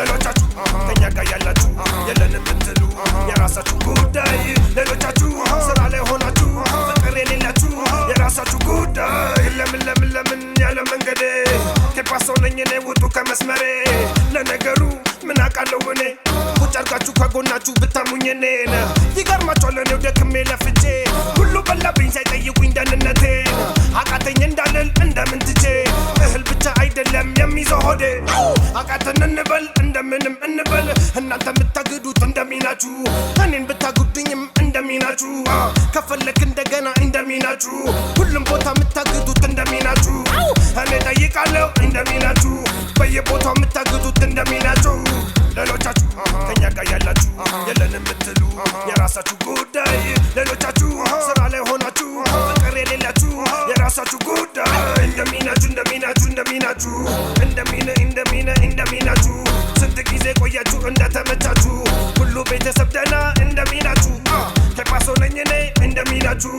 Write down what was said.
ሌሎቻችሁ ከኛ ጋር ያላችሁ የለንም ብትሉ የራሳችሁ ጉዳይ ሌሎቻችሁ ስራ ላይ ሆናችሁ ፍቅር የሌላችሁ የራሳችሁ ጉዳይ ለምን ያለ መንገዴ ኬፓሶ ነኝ እኔ ውጡ ከመስመሬ ለነገሩ ምን አውቃለሁ እኔ ቁጭ አድርጋችሁ ከጎናችሁ ብታሙኝ እኔን ይገርማችኋል እኔው ደክሜ ለፍቼ ሁሉ በላብኝ ሳይጠይቁኝ ደህንነቴን አቃተኝ እንዳልል እንደምን ትቼ እህል ብቻ አይደለም የሚይዘው ሆዴ አቃተን እንበል እንደምንም እንበል እናንተ የምታግዱት እንደሚናችሁ እኔን ብታግዱኝም እንደሚናችሁ ከፈለክ እንደገና እንደሚናችሁ ሁሉም ቦታ የምታግዱት እንደሚናችሁ እኔ ጠይቃለሁ እንደሚናችሁ በየቦታው የምታግዱት እንደሚናችሁ ሌሎቻችሁ ከኛ ጋር ያላችሁ የለንም ብትሉ የራሳችሁ ጉዳይ ሌሎቻችሁ ስራ ላይ ሆናችሁ ፍቅር የሌላችሁ የራሳችሁ ጉዳይ እንደሚናችሁ ስንት ጊዜ ቆያችሁ እንደተመቻችሁ ሁሉ ቤተሰብ ደህና እንደሚናችሁ ኬፓሶ ነኝ እኔ እንደሚናችሁ